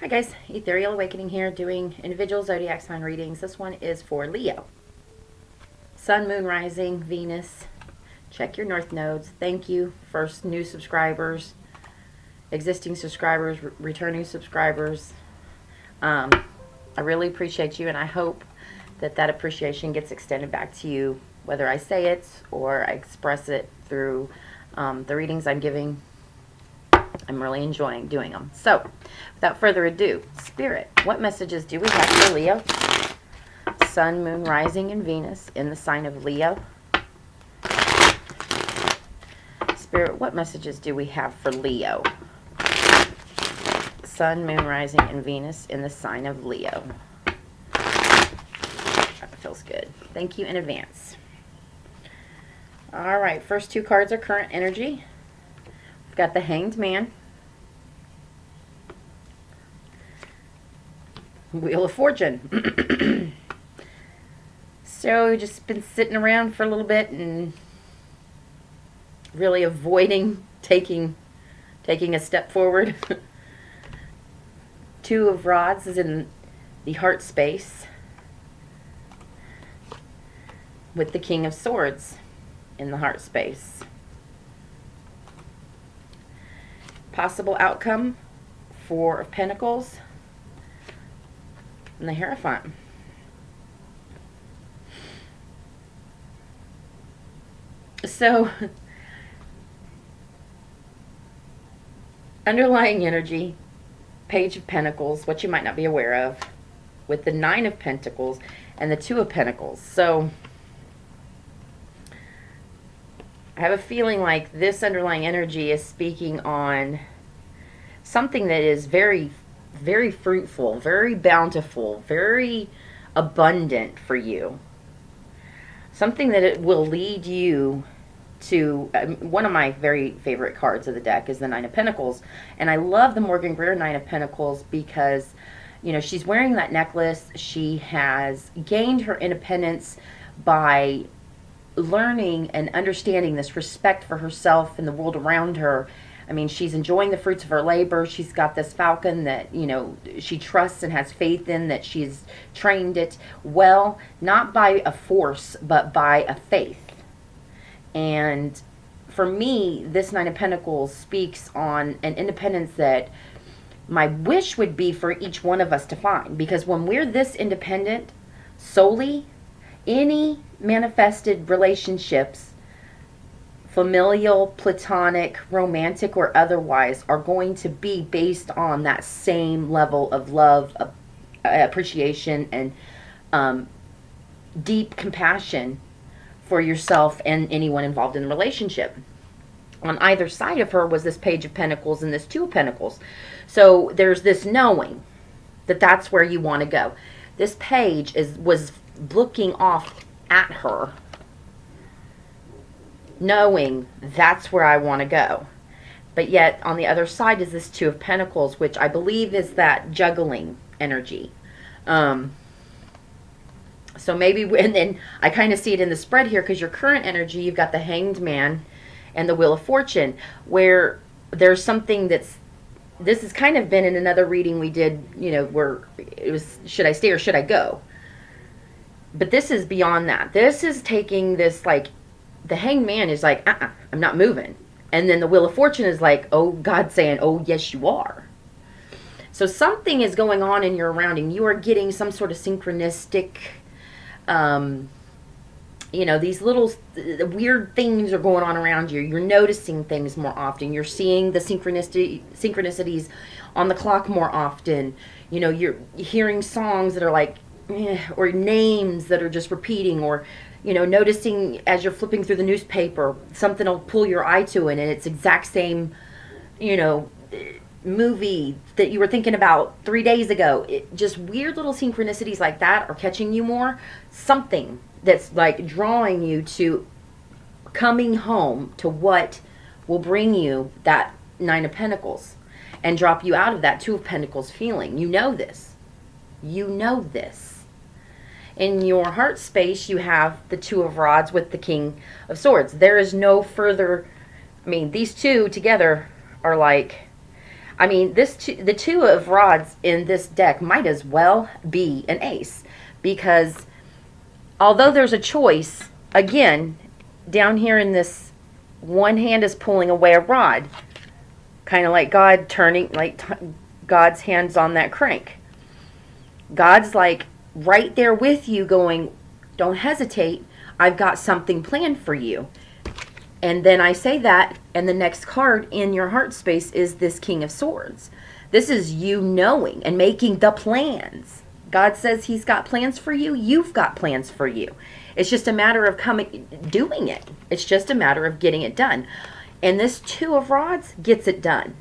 Hi guys, Ethereal Awakening here doing individual zodiac sign readings. This one is for Leo. Sun, Moon, Rising, Venus. Check your North nodes. Thank you for new subscribers, existing subscribers, returning subscribers. I really appreciate you, and I hope that that appreciation gets extended back to you, whether I say it or I express it through the readings I'm giving. I'm really enjoying doing them. So, without further ado, Spirit, what messages do we have for Leo? Sun, Moon, Rising, and Venus in the sign of Leo. Spirit, what messages do we have for Leo? Sun, Moon, Rising, and Venus in the sign of Leo. That feels good. Thank you in advance. All right, first two cards are current energy. We've got the Hanged Man, Wheel of Fortune. So we've just been sitting around for a little bit and really avoiding taking a step forward. Two of Rods is in the heart space with the King of Swords in the heart space. Possible outcome, Four of Pentacles and the Hierophant. So, underlying energy, Page of Pentacles, what you might not be aware of, with the Nine of Pentacles and the Two of Pentacles. So, I have a feeling like this underlying energy is speaking on something that is very, very fruitful, very bountiful, very abundant for you. Something that it will lead you to, one of my very favorite cards of the deck is the Nine of Pentacles. And I love the Morgan Greer Nine of Pentacles because, you know, she's wearing that necklace. She has gained her independence by learning and understanding this respect for herself and the world around her. I mean, she's enjoying the fruits of her labor. She's got this falcon that, you know, she trusts and has faith in, that she's trained it well, not by a force, but by a faith. And for me, this Nine of Pentacles speaks on an independence that my wish would be for each one of us to find. Because when we're this independent solely, any manifested relationships, familial, platonic, romantic, or otherwise, are going to be based on that same level of love, appreciation, and deep compassion for yourself and anyone involved in the relationship. On either side of her was this Page of Pentacles and this Two of Pentacles. So there's this knowing that that's where you want to go. This page was looking off at her, knowing that's where I want to go. But yet on the other side is this Two of Pentacles, which I believe is that juggling energy. So maybe, and then I kind of see it in the spread here, because your current energy, you've got the Hanged Man and the Wheel of Fortune, where there's something that's, this has kind of been in another reading we did, you know, where it was, should I stay or should I go? But this is beyond that. This is taking this, like, the Hanged Man is like, I'm not moving. And then the Wheel of Fortune is like, oh, God saying, oh, yes, you are. So something is going on in your surrounding. You are getting some sort of synchronistic, you know, these little weird things are going on around you. You're noticing things more often. You're seeing the synchronicities on the clock more often. You know, you're hearing songs that are like, or names that are just repeating, or, you know, noticing as you're flipping through the newspaper, something will pull your eye to it, and it's exact same, you know, movie that you were thinking about 3 days ago. Just weird little synchronicities like that are catching you more. Something that's like drawing you to coming home to what will bring you that Nine of Pentacles and drop you out of that Two of Pentacles feeling. You know this. You know this. In your heart space, you have the Two of Rods with the King of Swords. There is no further, I mean, these two together are like, I mean, the two of rods in this deck might as well be an ace, because although there's a choice, again, down here in this, one hand is pulling away a rod, kind of like God turning, like God's hands on that crank. God's like right there with you going, don't hesitate, I've got something planned for you. And then I say that, and the next card in your heart space is this King of Swords. This is you knowing and making the plans. God says he's got plans for you. You've got plans for you. It's just a matter of doing it. It's just a matter of getting it done. And this Two of Rods gets it done.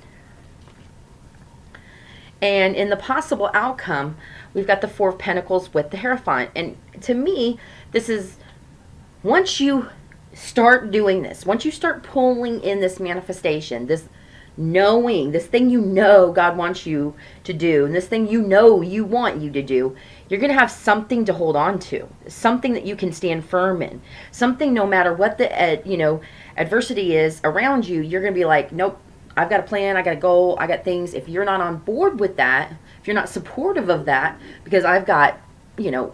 And in the possible outcome, we've got the Four of Pentacles with the Hierophant. And to me, this is, once you start doing this, once you start pulling in this manifestation, this knowing, this thing you know God wants you to do, and this thing you know you want you to do, you're going to have something to hold on to, something that you can stand firm in, something no matter what the adversity is around you, you're going to be like, nope, I've got a plan, I got a goal, I got things. If you're not on board with that, if you're not supportive of that, because I've got,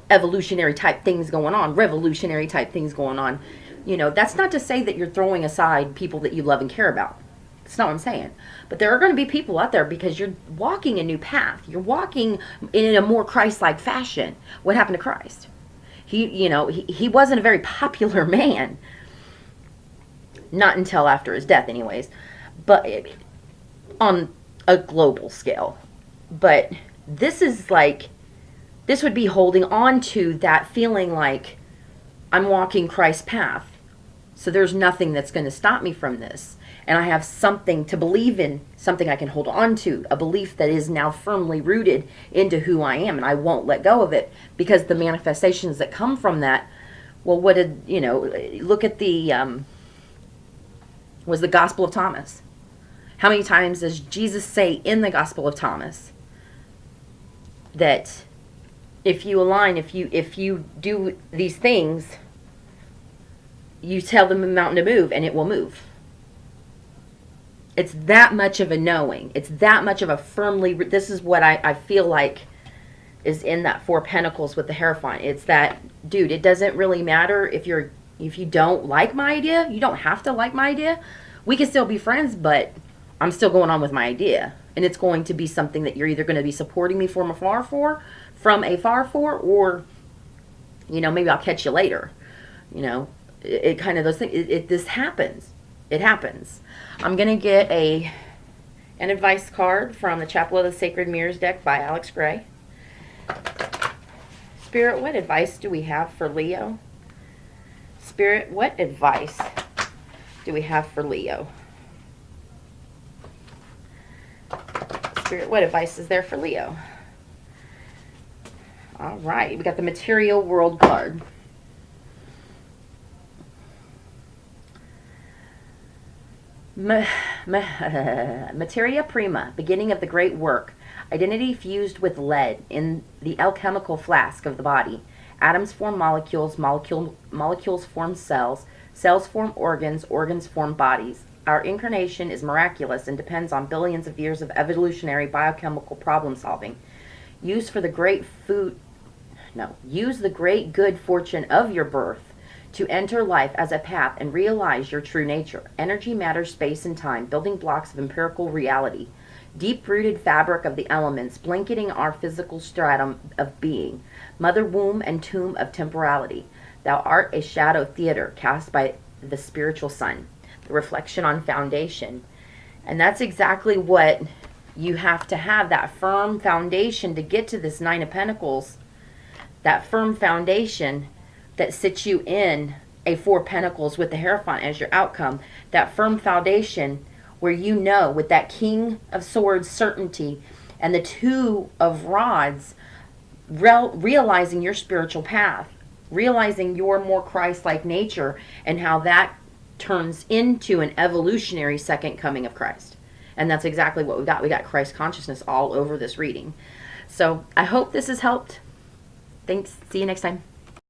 evolutionary type things going on, revolutionary type things going on, that's not to say that you're throwing aside people that you love and care about. That's not what I'm saying. But there are going to be people out there because you're walking a new path. You're walking in a more Christ-like fashion. What happened to Christ? He wasn't a very popular man. Not until after his death, anyways. But on a global scale. But this is like, this would be holding on to that feeling like I'm walking Christ's path. So there's nothing that's going to stop me from this. And I have something to believe in, something I can hold on to, a belief that is now firmly rooted into who I am, and I won't let go of it, because the manifestations that come from that, well, what did, look at was the Gospel of Thomas. How many times does Jesus say in the Gospel of Thomas that if you align, if you do these things, you tell the mountain to move and it will move. It's that much of a knowing. It's that much of a firmly, this is what I feel like is in that Four Pentacles with the Hierophant. It's that, dude, it doesn't really matter if you don't like my idea. You don't have to like my idea. We can still be friends, but I'm still going on with my idea. And it's going to be something that you're either going to be supporting me from afar for, or, maybe I'll catch you later. It kind of, those things, this happens. It happens. I'm going to get an advice card from the Chapel of the Sacred Mirrors deck by Alex Gray. Spirit, what advice do we have for Leo? Spirit, what advice do we have for Leo? Spirit, what advice is there for Leo? All right, we got the Material World card. Materia prima, beginning of the great work. Identity fused with lead in the alchemical flask of the body. Atoms form molecules, molecules form cells, cells form organs, organs form bodies. Our incarnation is miraculous and depends on billions of years of evolutionary biochemical problem solving. Use the great good fortune of your birth to enter life as a path and realize your true nature. Energy, matter, space, and time, building blocks of empirical reality. Deep-rooted fabric of the elements, blanketing our physical stratum of being. Mother womb and tomb of temporality. Thou art a shadow theater cast by the spiritual sun. The reflection on foundation. And that's exactly what you have to have, that firm foundation to get to this Nine of Pentacles. That firm foundation that sits you in a Four Pentacles with the Hierophant as your outcome. That firm foundation where with that King of Swords certainty and the Two of Rods, realizing your spiritual path, realizing your more Christ-like nature, and how that turns into an evolutionary second coming of Christ. And that's exactly what we got. We got Christ consciousness all over this reading. So I hope this has helped. Thanks. See you next time.